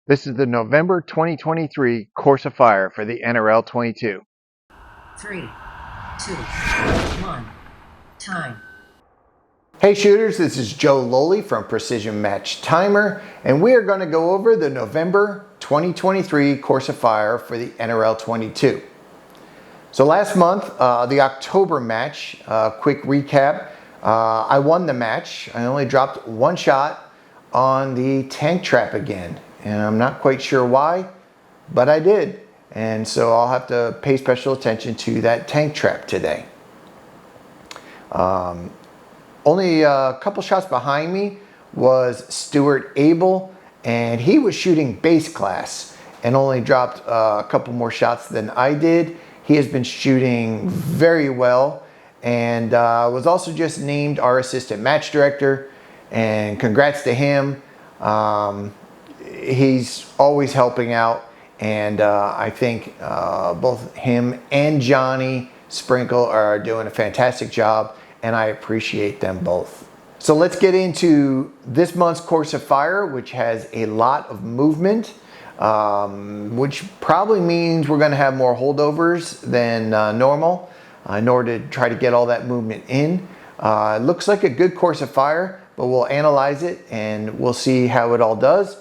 This is the November 2023 course of fire for the NRL22. 3, 2, 1, time. Hey shooters, this is Joe Lowley from Precision Match Timer, and we are going to go over the November 2023 course of fire for the NRL22. So last month, the October match, quick recap, I won the match. I only dropped one shot on the tank trap again, and I'm not quite sure why, but I did. And so I'll have to pay special attention to that tank trap today. Only a couple shots behind me was Stuart Abel, and he was shooting base class and only dropped a couple more shots than I did. He has been shooting very well and was also just named our assistant match director, and congrats to him. He's always helping out, and I think both him and Johnny Sprinkle are doing a fantastic job, and I appreciate them both. So let's get into this month's course of fire, which has a lot of movement, which probably means we're going to have more holdovers than normal in order to try to get all that movement in. It looks like a good course of fire, but we'll analyze it and we'll see how it all does.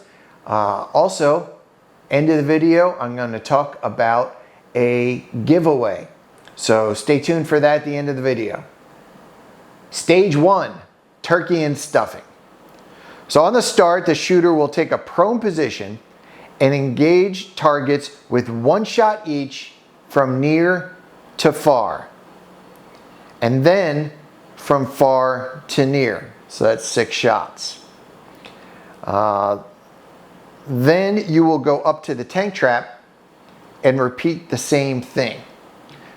Also, end of the video, I'm going to talk about a giveaway. So stay tuned for that at the end of the video. Stage 1, turkey and stuffing. So on the start, the shooter will take a prone position and engage targets with one shot each from near to far, and then from far to near. So that's 6 shots. Then you will go up to the tank trap and repeat the same thing.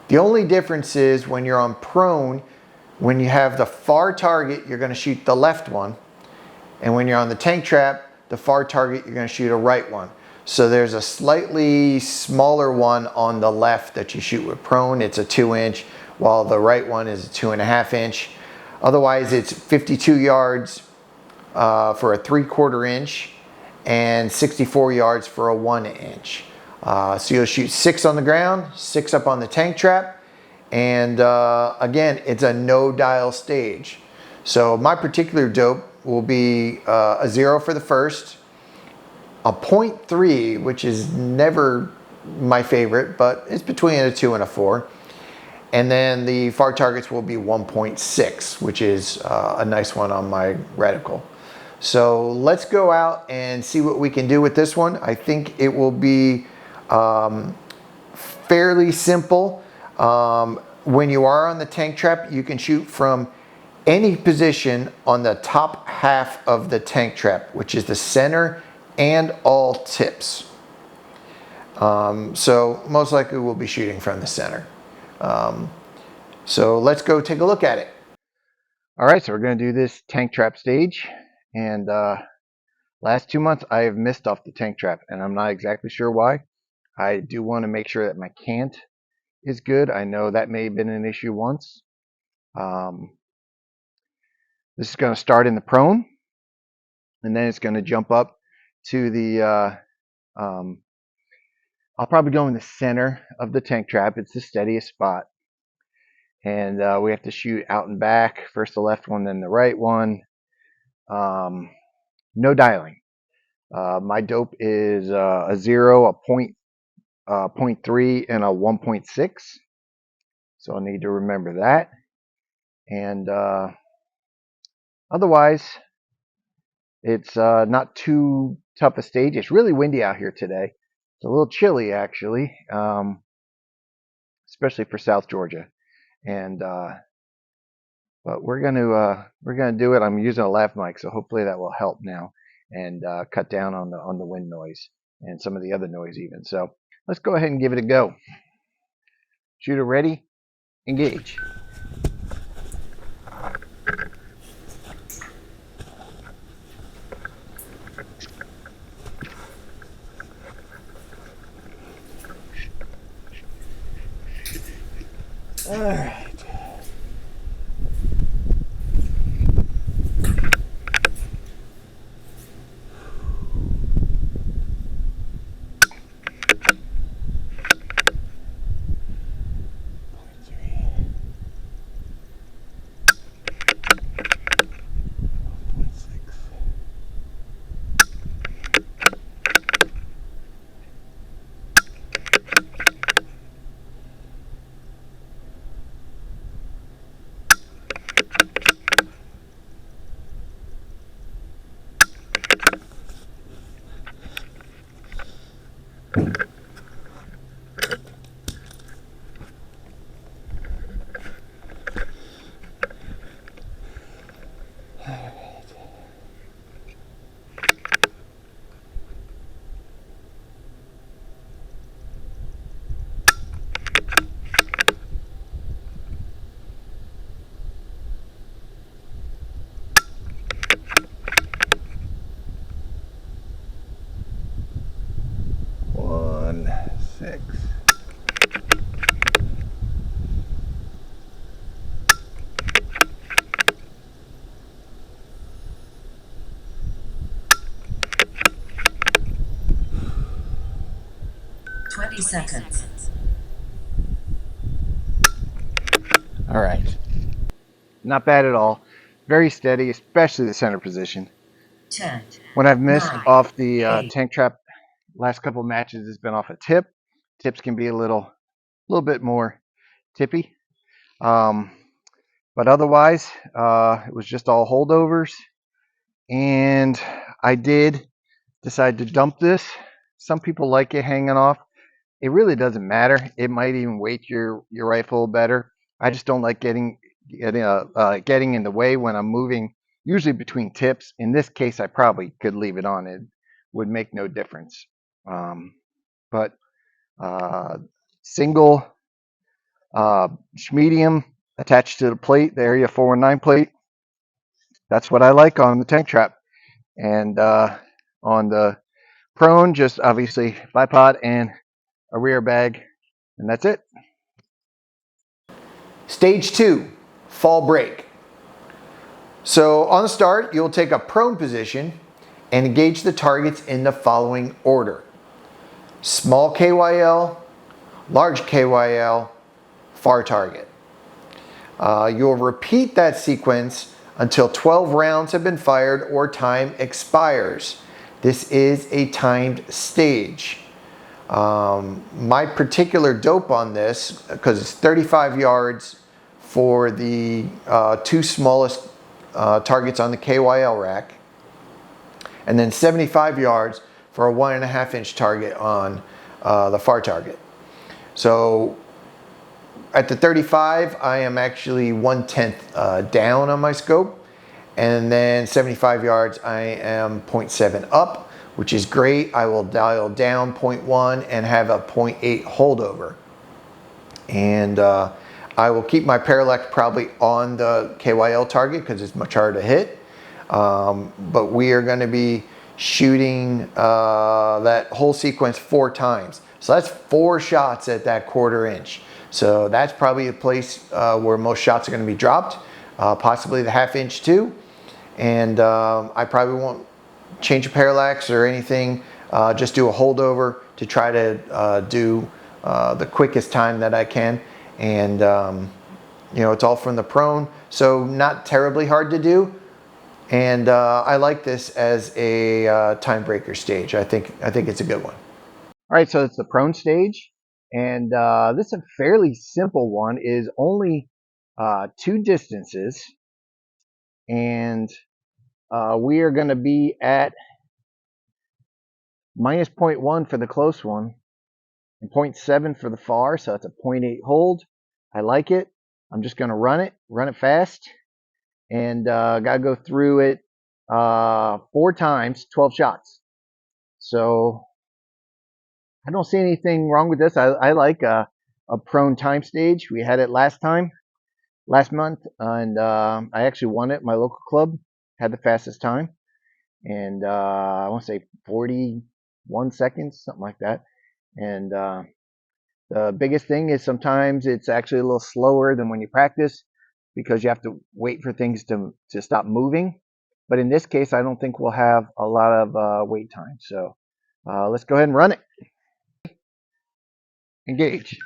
The only difference is when you're on prone, when you have the far target, you're going to shoot the left one. And when you're on the tank trap, the far target, you're going to shoot a right one. So there's a slightly smaller one on the left that you shoot with prone. It's a 2-inch, while the right one is a 2.5-inch. Otherwise, it's 52 yards for a 3/4 inch and 64 yards for a 1-inch. So you'll shoot 6 on the ground, 6 up on the tank trap. And again, it's a no dial stage. So my particular dope will be a 0 for the first, a 0.3, which is never my favorite, but it's between a 2 and a 4. And then the far targets will be 1.6, which is a nice one on my reticle. So let's go out and see what we can do with this one. I think it will be fairly simple. When you are on the tank trap, you can shoot from any position on the top half of the tank trap, which is the center and all tips. So most likely we'll be shooting from the center. So let's go take a look at it. All right, so we're going to do this tank trap stage. And last 2 months I have missed off the tank trap, and I'm not exactly sure why. I do want to make sure that my cant is good. I know that may have been an issue once. This is going to start in the prone, and then it's going to jump up to the I'll probably go in the center of the tank trap. It's the steadiest spot. And we have to shoot out and back, first the left one, then the right one. No dialing. My dope is a 0, a 0.3, and a 1.6. So I'll need to remember that. And otherwise, it's not too tough a stage. It's really windy out here today. It's a little chilly, actually, especially for South Georgia. And but we're gonna do it. I'm using a lav mic, so hopefully that will help now and cut down on the wind noise and some of the other noise even. So let's go ahead and give it a go. Shooter ready, engage. All right. Six. Twenty seconds. All right. Not bad at all. Very steady, especially the center position. 10. When I've missed 9. off the 8. tank trap, last couple of matches has been off a tip. Tips can be a little bit more tippy. But otherwise, it was just all holdovers. And I did decide to dump this. Some people like it hanging off. It really doesn't matter. It might even weight your rifle better. I just don't like getting in the way when I'm moving, usually between tips. In this case, I probably could leave it on. It would make no difference. But single medium attached to the plate, the area 419 plate. That's what I like on the tank trap. And on the prone, just obviously bipod and a rear bag, and that's it. Stage 2, fall break. So on the start, you'll take a prone position and engage the targets in the following order: small KYL, large KYL, far target. You'll repeat that sequence until 12 rounds have been fired or time expires. This is a timed stage. My particular dope on this, because it's 35 yards for the two smallest targets on the KYL rack, and then 75 yards for a 1.5 inch target on the far target. So at the 35, I am actually 1/10 down on my scope, and then 75 yards, I am 0.7 up, which is great. I will dial down 0.1 and have a 0.8 holdover. And I will keep my parallax probably on the KYL target because it's much harder to hit. But we are going to be shooting that whole sequence 4 times. So that's 4 shots at that 1/4 inch. So that's probably a place where most shots are going to be dropped, possibly the 1/2 inch too. And I probably won't change a parallax or anything, just do a holdover to try to do the quickest time that I can. And you know, it's all from the prone, so not terribly hard to do. And I like this as a time breaker stage. I think it's a good one. All right, so it's the prone stage, and this is a fairly simple one. Is only 2 distances, and we are going to be at minus 0.1 for the close one and 0.7 for the far, so it's a 0.8 hold. I like it. I'm just going to run it fast, and got to go through it 4 times, 12 shots. So I don't see anything wrong with this. I like a prone time stage. We had it last month, and I actually won it. My local club had the fastest time, and I want to say 41 seconds, something like that. And the biggest thing is sometimes it's actually a little slower than when you practice because you have to wait for things to stop moving. But in this case, I don't think we'll have a lot of wait time. So let's go ahead and run it. Engage.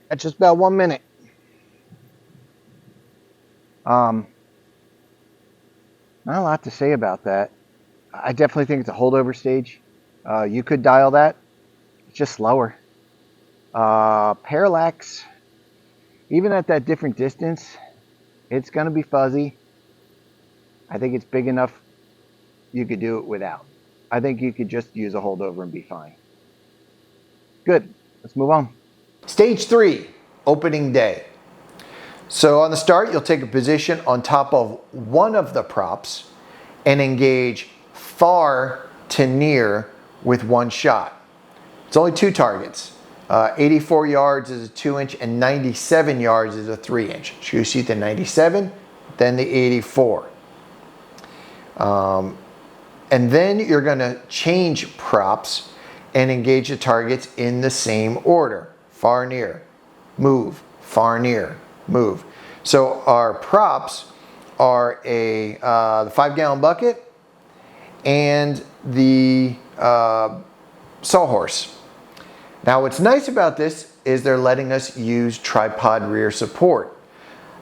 That's just about 1 minute. Not a lot to say about that. I definitely think it's a holdover stage. You could dial that. It's just slower. Parallax, even at that different distance, it's going to be fuzzy. I think it's big enough you could do it without. I think you could just use a holdover and be fine. Good. Let's move on. Stage 3, opening day. So on the start, you'll take a position on top of one of the props and engage far to near with one shot. It's only 2 targets. 84 yards is a 2-inch and 97 yards is a 3-inch. So you shoot the 97, then the 84. And then you're going to change props and engage the targets in the same order. Far, near, move, far, near, move. So our props are the 5-gallon bucket and the sawhorse. Now what's nice about this is they're letting us use tripod rear support,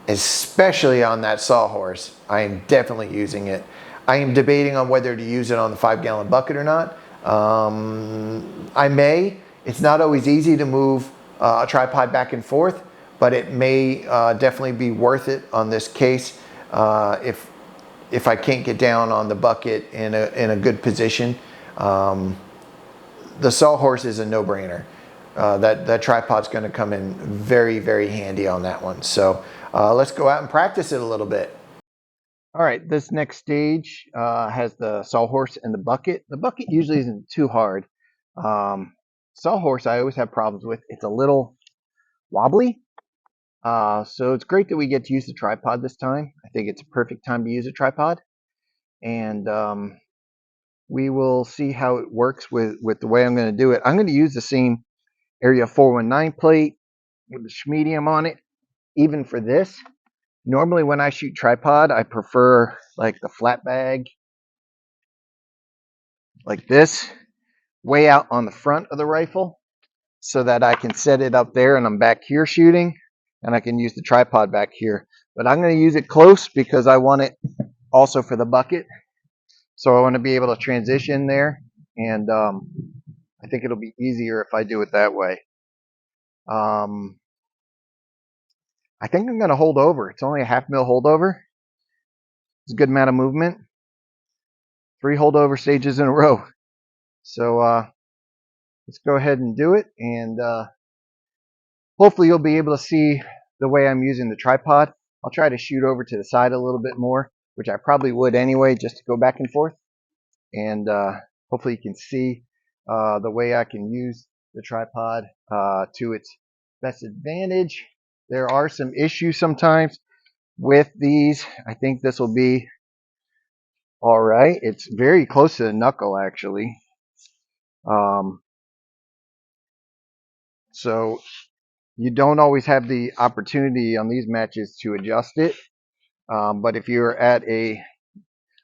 especially on that sawhorse. I am definitely using it. I am debating on whether to use it on the 5-gallon bucket or not. I may. It's not always easy to move a tripod back and forth, but it may definitely be worth it on this case if I can't get down on the bucket in a good position. The sawhorse is a no-brainer. That tripod's going to come in very, very handy on that one. So let's go out and practice it a little bit. All right, this next stage has the sawhorse and the bucket. The bucket usually isn't too hard. Sawhorse I always have problems with. It's a little wobbly. So it's great that we get to use the tripod this time. I think it's a perfect time to use a tripod. And we will see how it works with the way I'm going to do it. I'm going to use the same Area 419 plate with the schmedium on it, even for this. Normally when I shoot tripod, I prefer like the flat bag, like this, way out on the front of the rifle, so that I can set it up there and I'm back here shooting, and I can use the tripod back here. But I'm going to use it close because I want it also for the bucket. So I want to be able to transition there, and I think it'll be easier if I do it that way. I think I'm going to hold over. It's only a 1/2 mil holdover. It's a good amount of movement. 3 holdover stages in a row. So let's go ahead and do it, and hopefully you'll be able to see the way I'm using the tripod. I'll try to shoot over to the side a little bit more, which I probably would anyway, just to go back and forth. And hopefully you can see the way I can use the tripod to its best advantage. There are some issues sometimes with these. I think this will be all right. It's very close to the knuckle, actually. So you don't always have the opportunity on these matches to adjust it. But if you're at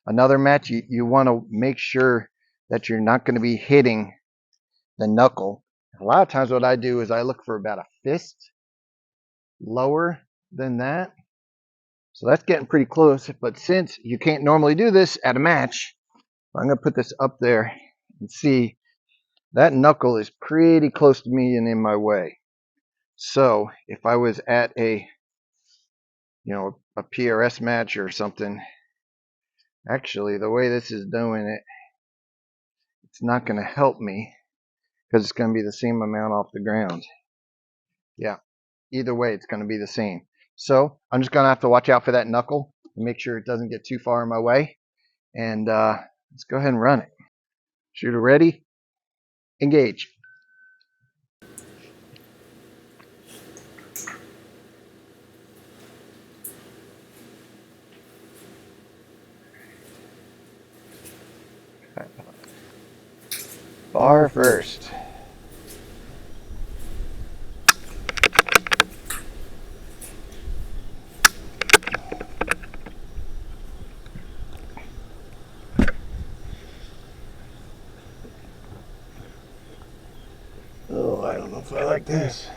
another match, you want to make sure that you're not going to be hitting the knuckle. A lot of times what I do is I look for about a fist lower than that. So that's getting pretty close. But since you can't normally do this at a match, I'm going to put this up there and see that knuckle is pretty close to me and in my way. So if I was at a PRS match or something, actually the way this is doing it, it's not going to help me because it's going to be the same amount off the ground. Yeah, either way it's going to be the same. So I'm just going to have to watch out for that knuckle and make sure it doesn't get too far in my way. And let's go ahead and run it. Shooter ready, engage. Bar first. Oh, I don't know if I like this.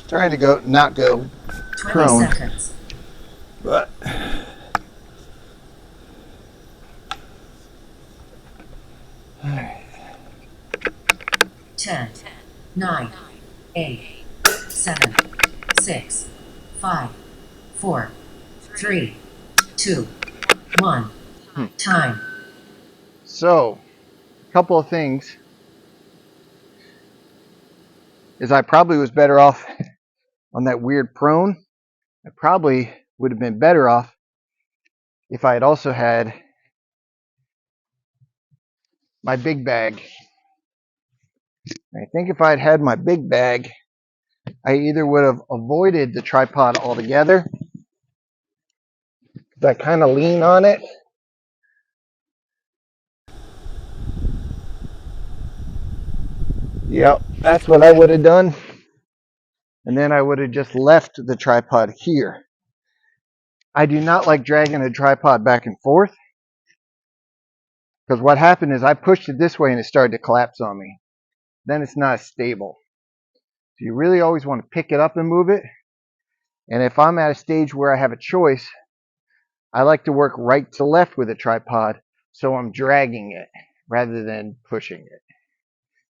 Trying to go, not go 20 prone. seconds. But all right. 10, 9, 8, 7, 6, 5, 4, 3, 2, 1. Time. So, a couple of things is I probably was better off on that weird prone. I probably would have been better off if I had also had my big bag. I think if I had had my big bag, I either would have avoided the tripod altogether. I kind of lean on it. Yep, that's what I would have done. And then I would have just left the tripod here. I do not like dragging a tripod back and forth because what happened is I pushed it this way and it started to collapse on me. Then it's not stable. So you really always want to pick it up and move it. And if I'm at a stage where I have a choice, I like to work right to left with a tripod so I'm dragging it rather than pushing it.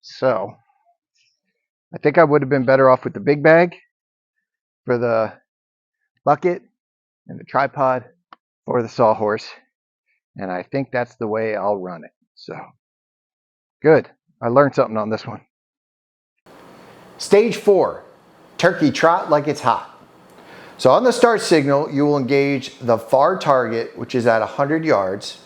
So I think I would have been better off with the big bag for the bucket and the tripod for the sawhorse. And I think that's the way I'll run it. So good. I learned something on this one. Stage 4, turkey trot like it's hot. So on the start signal, you will engage the far target, which is at 100 yards,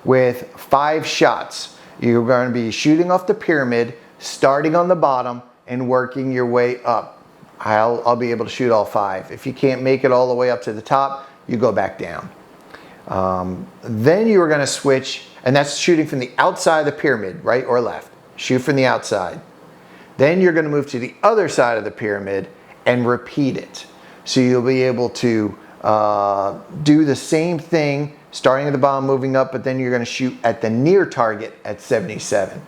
with 5 shots. You're going to be shooting off the pyramid, starting on the bottom and working your way up. I'll be able to shoot all 5. If you can't make it all the way up to the top, you go back down. Then you are going to switch, and that's shooting from the outside of the pyramid, right or left. Shoot from the outside. Then you're going to move to the other side of the pyramid and repeat it. So you'll be able to do the same thing, starting at the bottom, moving up, but then you're going to shoot at the near target at 77.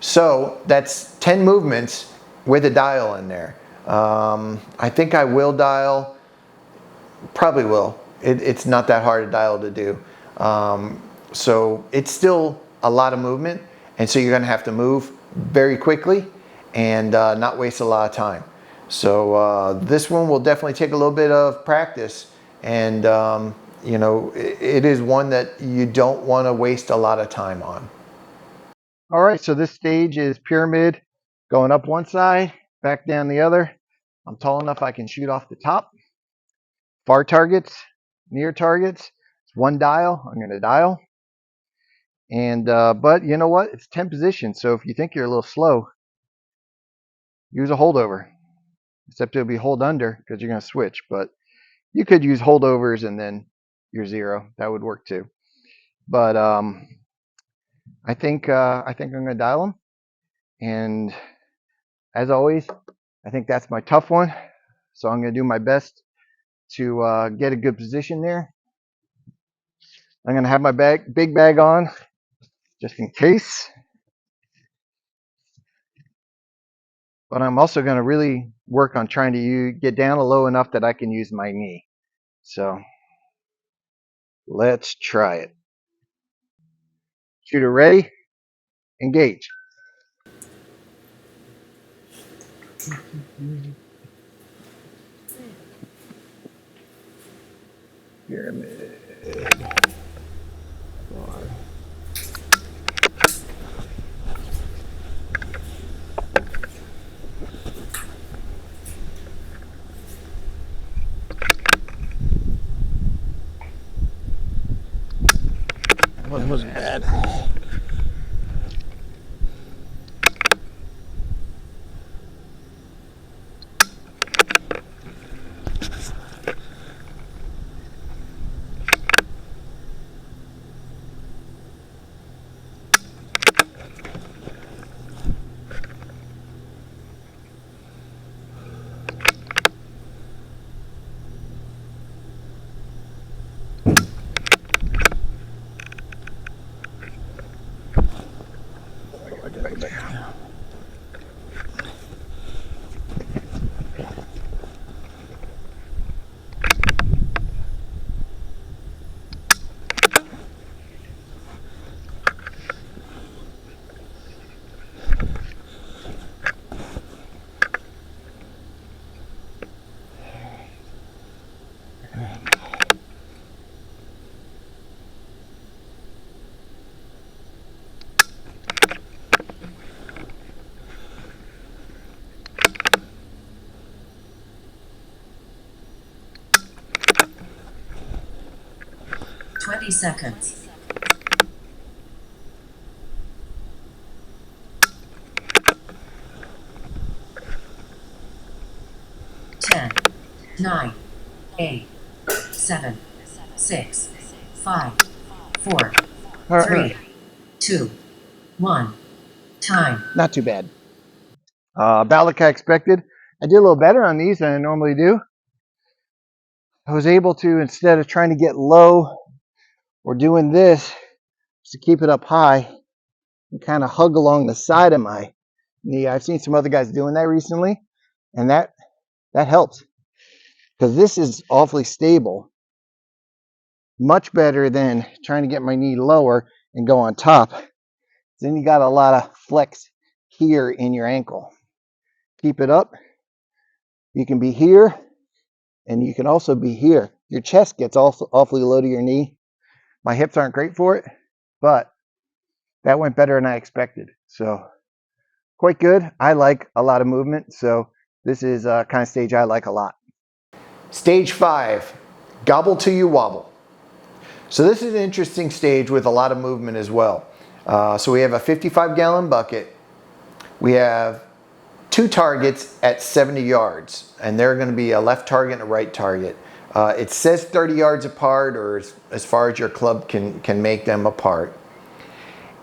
So that's 10 movements with a dial in there. I think I will dial, probably will. It's not that hard a dial to do. So it's still a lot of movement, and so you're going to have to move very quickly and not waste a lot of time. So this one will definitely take a little bit of practice, and you know, it is one that you don't want to waste a lot of time on. All right, so this stage is pyramid, going up one side, back down the other. I'm tall enough I can shoot off the top. Far targets, near targets. It's one dial. I'm going to dial. And but you know what? It's 10 positions, so if you think you're a little slow, use a holdover. Except it'll be hold under because you're going to switch. But you could use holdovers and then you're 0. That would work too. But I think I'm going to dial them. And as always, I think that's my tough one. So I'm going to do my best to get a good position there. I'm going to have my big bag on just in case. But I'm also going to really work on trying to get down low enough that I can use my knee. So let's try it. Shooter ready, engage. Pyramid. One was bad. 30 seconds. 10, 9, 8, 7, 6, 5, 4, All right. 3, 2, 1. Time. Not too bad. About like I expected. I did a little better on these than I normally do. I was able to, instead of trying to get low or doing this, to keep it up high and kind of hug along the side of my knee. I've seen some other guys doing that recently, and that helps because this is awfully stable. Much better than trying to get my knee lower and go on top. Then you got a lot of flex here in your ankle. Keep it up. You can be here, and you can also be here. Your chest gets awfully low to your knee. My hips aren't great for it, but that went better than I expected. So quite good. I like a lot of movement, so this is a kind of stage I like a lot. Stage 5, gobble till you wobble. So this is an interesting stage with a lot of movement as well. So we have a 55-gallon bucket. We have 2 targets at 70 yards, and they're going to be a left target and a right target. It says 30 yards apart, or as far as your club can make them apart.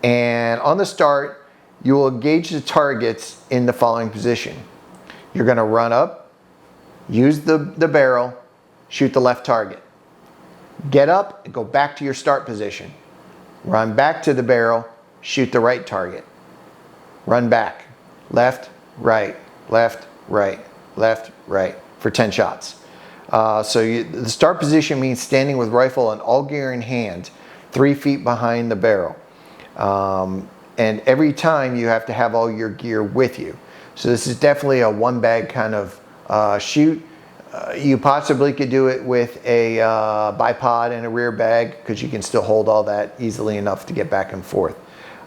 And on the start, you will engage the targets in the following position. You're going to run up, use the barrel, shoot the left target. Get up and go back to your start position. Run back to the barrel, shoot the right target. Run back, left, right, left, right, left, right for 10 shots. The start position means standing with rifle and all gear in hand, 3 feet behind the barrel. And every time you have to have all your gear with you. So this is definitely a one bag kind of shoot. You possibly could do it with a bipod and a rear bag because you can still hold all that easily enough to get back and forth.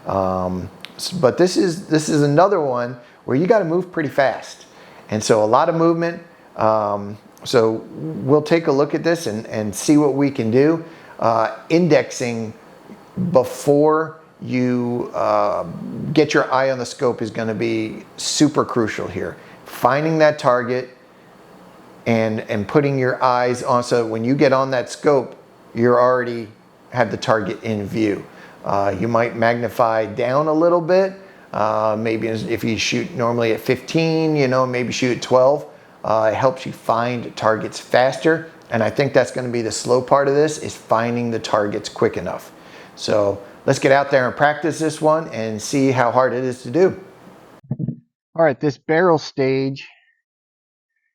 But this is another one where you got to move pretty fast, and so a lot of movement. So we'll take a look at this and see what we can do. Indexing before you get your eye on the scope is going to be super crucial here. Finding that target and putting your eyes on, so when you get on that scope, you're already have the target in view. You might magnify down a little bit. Maybe if you shoot normally at 15, maybe shoot at 12. It helps you find targets faster. And I think that's going to be the slow part of this, is finding the targets quick enough. So let's get out there and practice this one and see how hard it is to do. All right, this barrel stage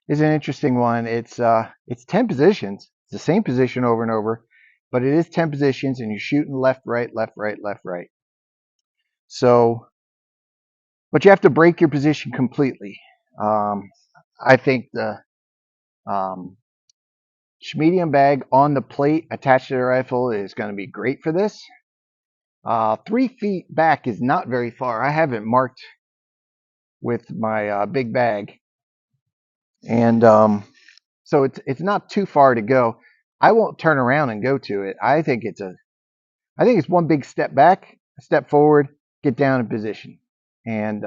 is an interesting one. It's 10 positions. It's the same position over and over, but it is 10 positions, and you're shooting left, right, left, right, left, right. So, but you have to break your position completely. I think the medium bag on the plate attached to the rifle is going to be great for this. 3 feet back is not very far. I have it marked with my big bag, and so it's not too far to go. I won't turn around and go to it. I think it's one big step back, a step forward, get down in position, and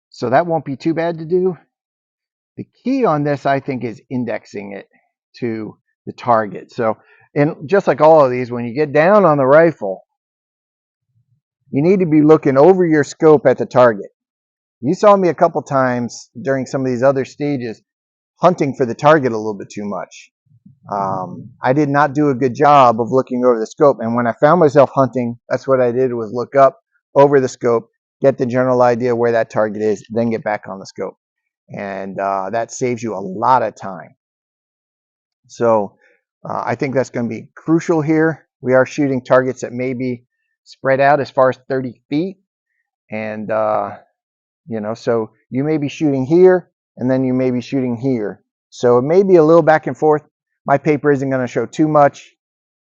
so that won't be too bad to do. The key on this, I think, is indexing it to the target. So, and just like all of these, when you get down on the rifle, you need to be looking over your scope at the target. You saw me a couple times during some of these other stages hunting for the target a little bit too much. I did not do a good job of looking over the scope, and when I found myself hunting, that's what I did, was look up over the scope, get the general idea where that target is, then get back on the scope. And that saves you a lot of time. So I think that's going to be crucial here. We are shooting targets that may be spread out as far as 30 feet. And, so you may be shooting here, and then you may be shooting here. So it may be a little back and forth. My paper isn't going to show too much,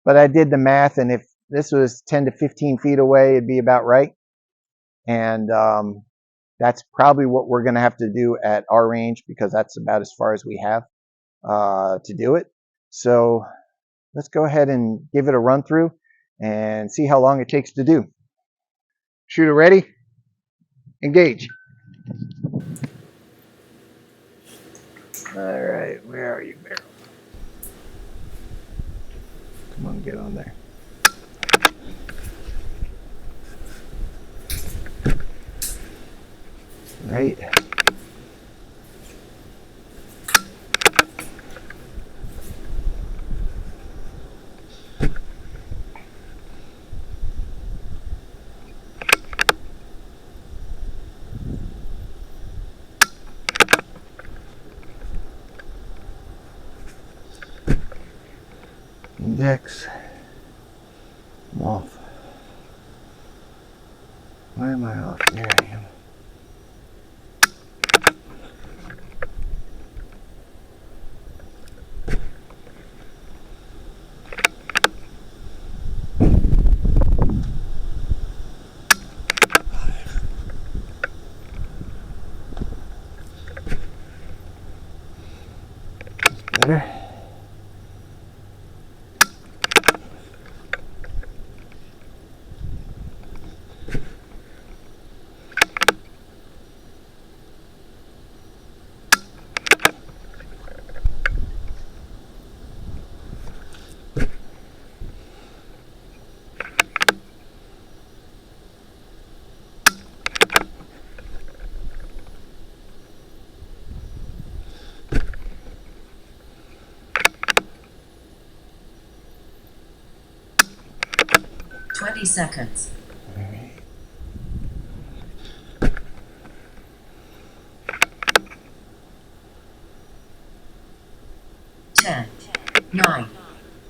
but I did the math, and if this was 10 to 15 feet away, it'd be about right. And that's probably what we're going to have to do at our range, because that's about as far as we have to do it. So let's go ahead and give it a run through and see how long it takes to do. Shooter ready? Engage. All right, where are you, Barrel? Come on, get on there. Right. Index. I'm off. Why am I off? There I am. Better. Seconds. 10, 9,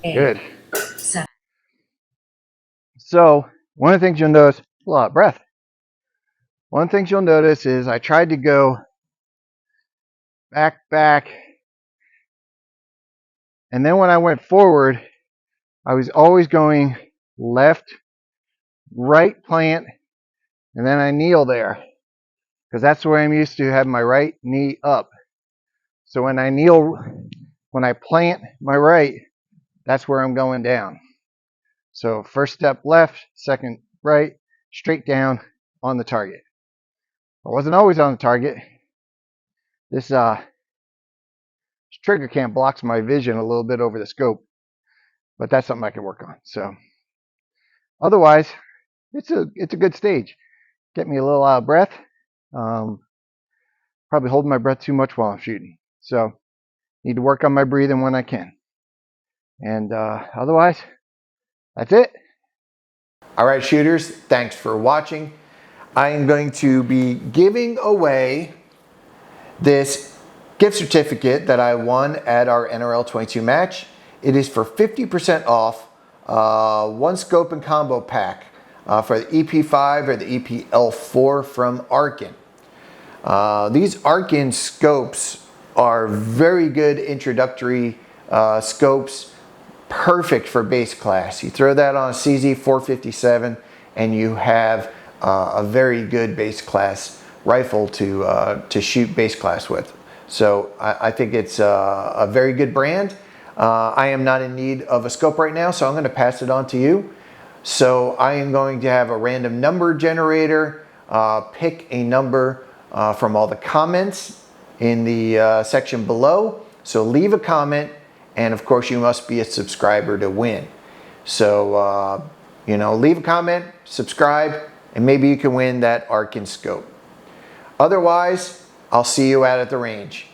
8, Good. 7. So one of the things you'll notice, a lot of breath. One of the things you'll notice is I tried to go back, and then when I went forward, I was always going left, right plant, and then I kneel there because that's where I'm used to having my right knee up. So when I kneel, when I plant my right, that's where I'm going down. So first step left, second right, straight down on the target. I wasn't always on the target. This trigger cam blocks my vision a little bit over the scope, but that's something I can work on. So otherwise, it's a good stage. Get me a little out of breath. Probably holding my breath too much while I'm shooting. So need to work on my breathing when I can. And otherwise, that's it. All right, shooters, thanks for watching. I am going to be giving away this gift certificate that I won at our NRL22 match. It is for 50% off one scope and combo pack for the EP5 or the EPL4 from Arkin. These Arkin scopes are very good introductory scopes, perfect for base class. You throw that on a CZ 457 and you have a very good base class rifle to shoot base class with. So I think it's a very good brand. I am not in need of a scope right now, so I'm going to pass it on to you. So I am going to have a random number generator, pick a number from all the comments in the section below. So leave a comment, and of course you must be a subscriber to win. So you know, leave a comment, subscribe, and maybe you can win that Arkin scope. Otherwise, I'll see you out at the range.